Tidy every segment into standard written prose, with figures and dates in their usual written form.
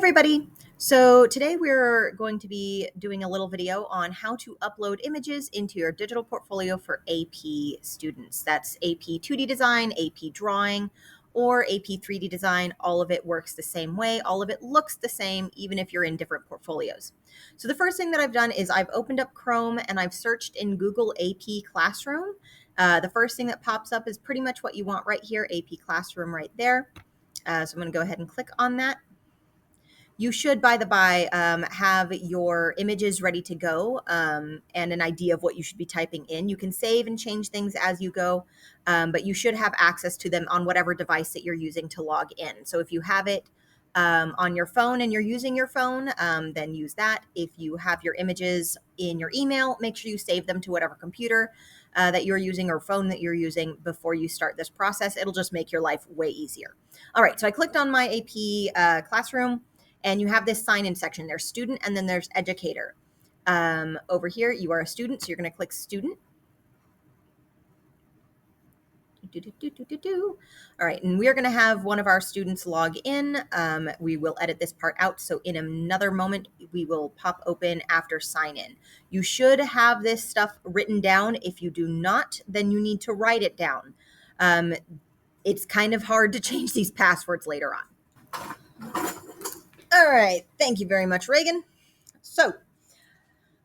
everybody. So today we're going to be doing a little video on how to upload images into your digital portfolio for AP students. That's AP 2D design, AP drawing, or AP 3D design. All of it works the same way. All of it looks the same, even if you're in different portfolios. So the first thing that I've done is I've opened up Chrome and I've searched in Google AP Classroom. The first thing that pops up is pretty much what you want right here, AP Classroom right there. So I'm going to go ahead and click on that. You should, by the by, have your images ready to go and an idea of what you should be typing in. You can save and change things as you go, but you should have access to them on whatever device that you're using to log in. So if you have it on your phone and you're using your phone, then use that. If you have your images in your email, make sure you save them to whatever computer that you're using or phone that you're using before you start this process. It'll just make your life way easier. All right, so I clicked on my AP Classroom. And you have this sign-in section. There's student and then there's educator. Over here, you are a student, so you're going to click student. All right, and we're going to have one of our students log in. We will edit this part out, so in another moment, we will pop open after sign in. You should have this stuff written down. If you do not, then you need to write it down. It's kind of hard to change these passwords later on. All right, thank you very much, Reagan. So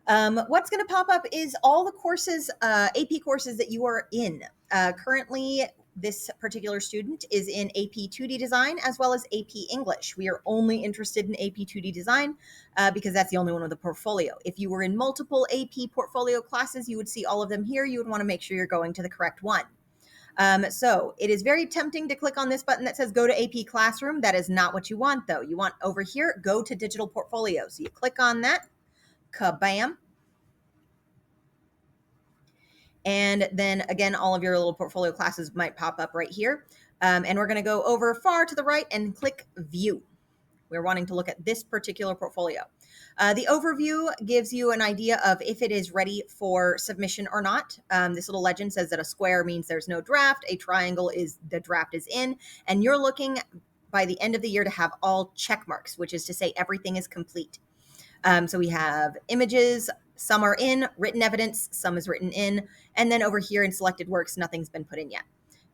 what's going to pop up is all the courses, AP courses that you are in. Currently, this particular student is in AP 2D design as well as AP English. We are only interested in AP 2D design because that's the only one with a portfolio. If you were in multiple AP portfolio classes, you would see all of them here. You would want to make sure you're going to the correct one. So it is very tempting to click on this button that says go to AP Classroom. That is not what you want, though. You want over here, go to digital portfolio. So you click on that, kabam. And then again, all of your little portfolio classes might pop up right here. And we're going to go over far to the right and click view. We're wanting to look at this particular portfolio. The overview gives you an idea of if it is ready for submission or not. This little legend says that a square means there's no draft, a triangle is the draft is in, and you're looking by the end of the year to have all check marks, which is to say everything is complete. So we have images, some are in, written evidence, some is written in, and then over here in selected works, nothing's been put in yet.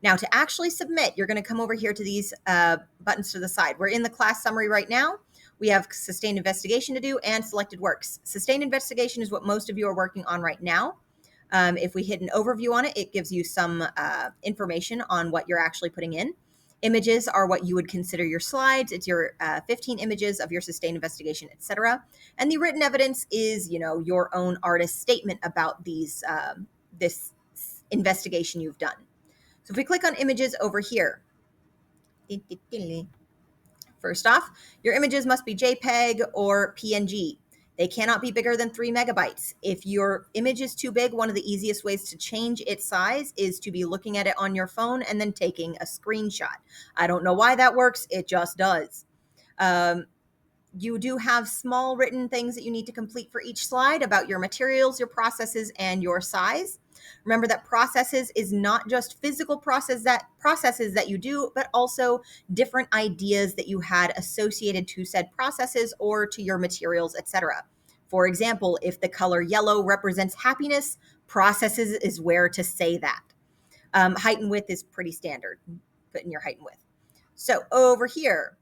Now to actually submit, you're going to come over here to these buttons to the side. We're in the class summary right now. We have sustained investigation to do and selected works. Sustained investigation is what most of you are working on right now. If we hit an overview on it, it gives you some information on what you're actually putting in. Images are what you would consider your slides. It's your 15 images of your sustained investigation, etc. And the written evidence is, your own artist statement about these this investigation you've done. So if we click on images over here, first off, your images must be JPEG or PNG. They cannot be bigger than 3 megabytes. If your image is too big, one of the easiest ways to change its size is to be looking at it on your phone and then taking a screenshot. I don't know why that works. It just does. You do have small written things that you need to complete for each slide about your materials, your processes, and your size. Remember that processes is not just physical processes that you do, but also different ideas that you had associated to said processes or to your materials, etc. For example, if the color yellow represents happiness, processes is where to say that. Height and width is pretty standard. Put in your height and width. So over here,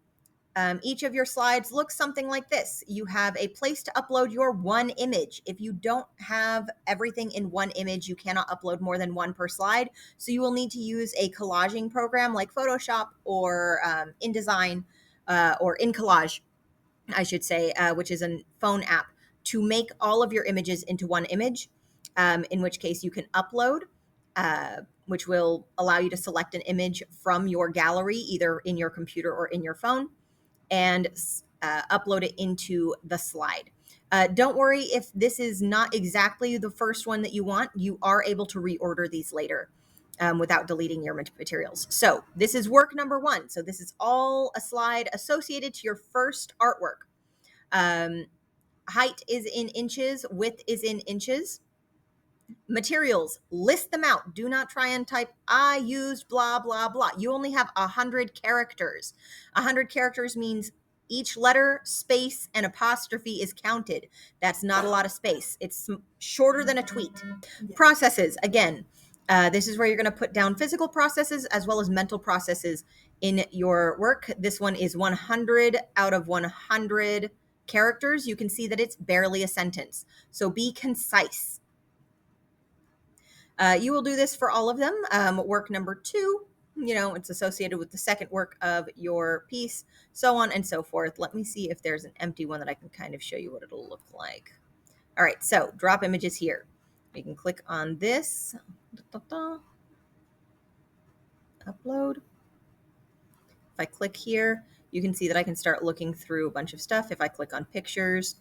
each of your slides looks something like this. You have a place to upload your one image. If you don't have everything in one image, you cannot upload more than one per slide. So you will need to use a collaging program like Photoshop or InDesign or InCollage, I should say, which is a phone app, to make all of your images into one image, in which case you can upload, which will allow you to select an image from your gallery, either in your computer or in your phone, and upload it into the slide. Don't worry if this is not exactly the first one that you want. You are able to reorder these later without deleting your materials. So this is work number one. So this is all a slide associated to your first artwork. Height is in inches, width is in inches. Materials, list them out. Do not try and type, I used blah, blah, blah. You only have 100 characters. 100 characters means Each letter, space, and apostrophe is counted. That's not a lot of space. It's shorter than a tweet. Processes, again, this is where you're going to put down physical processes as well as mental processes in your work. This one is 100 out of 100 characters. You can see that it's barely a sentence. So be concise. You will do this for all of them. Work number 2, it's associated with the second work of your piece, so on and so forth. Let me see if there's an empty one that I can kind of show you what it'll look like. All right, so drop images here. We can click on this. Upload. If I click here, you can see that I can start looking through a bunch of stuff. If I click on pictures,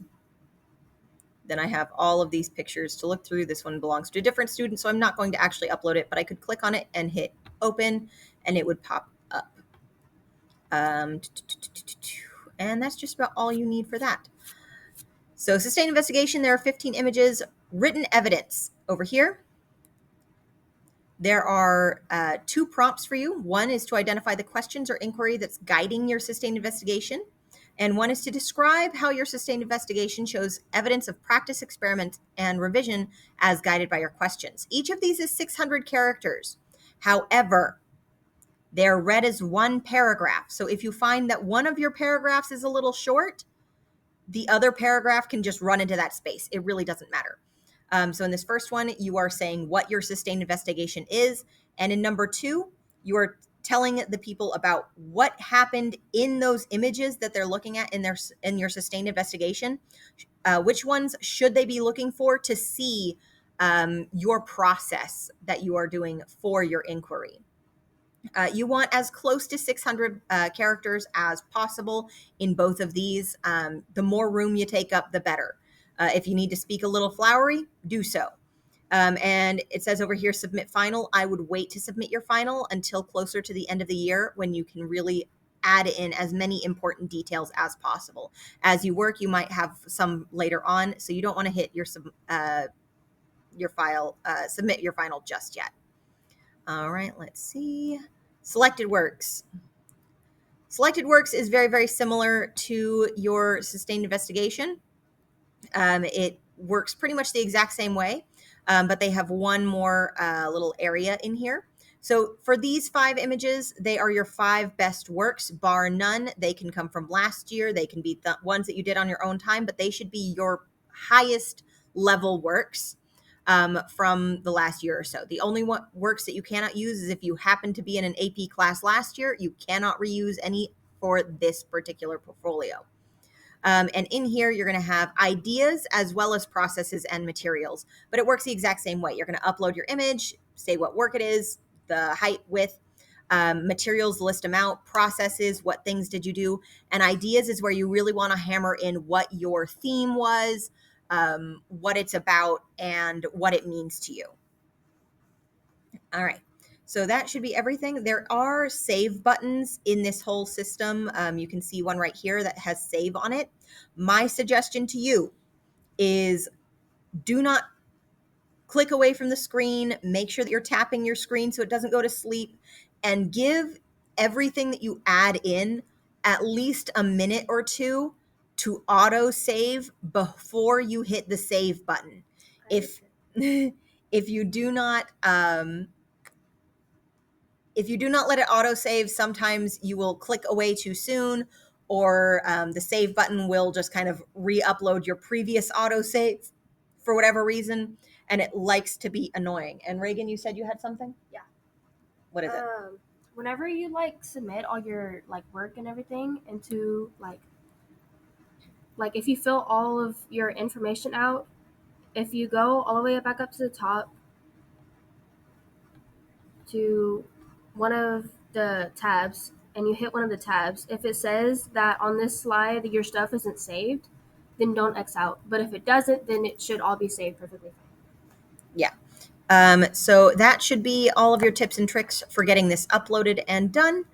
then I have all of these pictures to look through. This one belongs to a different student, so I'm not going to actually upload it, but I could click on it and hit open, and it would pop up. And that's just about all you need for that. So sustained investigation, there are 15 images. Written evidence over here. There are 2 prompts for you. One is to identify the questions or inquiry that's guiding your sustained investigation. And one is to describe how your sustained investigation shows evidence of practice, experiment, and revision as guided by your questions. Each of these is 600 characters. However, they're read as one paragraph. So if you find that one of your paragraphs is a little short, the other paragraph can just run into that space. It really doesn't matter. So in this first one, you are saying what your sustained investigation is. And in number 2, you are telling the people about what happened in those images that they're looking at in your sustained investigation. Which ones should they be looking for to see your process that you are doing for your inquiry. You want as close to 600 characters as possible in both of these. The more room you take up, the better. If you need to speak a little flowery, do so. And it says over here, submit final. I would wait to submit your final until closer to the end of the year when you can really add in as many important details as possible. As you work, you might have some later on, so you don't want to hit your submit your final just yet. All right, let's see. Selected works. Selected works is very, very similar to your sustained investigation. It works pretty much the exact same way, but they have one more little area in here. So for these 5 images, they are your 5 best works, bar none. They can come from last year. They can be the ones that you did on your own time, but they should be your highest level works from the last year or so. The only works that you cannot use is if you happen to be in an AP class last year. You cannot reuse any for this particular portfolio. And in here, you're going to have ideas as well as processes and materials, but it works the exact same way. You're going to upload your image, say what work it is, the height, width, materials, list them out, processes, what things did you do, and ideas is where you really want to hammer in what your theme was, what it's about, and what it means to you. All right. So that should be everything. There are save buttons in this whole system. You can see one right here that has save on it. My suggestion to you is do not click away from the screen. Make sure that you're tapping your screen so it doesn't go to sleep, and give everything that you add in at least a minute or 2 to auto save before you hit the save button. If you do not let it auto save, sometimes you will click away too soon, or the save button will just kind of re-upload your previous auto save for whatever reason, and it likes to be annoying. And Reagan, you said you had something? Yeah. What is it? Whenever you submit all your work and everything into if you fill all of your information out, if you go all the way back up to the top to one of the tabs and you hit one of the tabs, if it says that on this slide your stuff isn't saved, then don't X out. But if it doesn't, then it should all be saved perfectly fine. Yeah. So that should be all of your tips and tricks for getting this uploaded and done.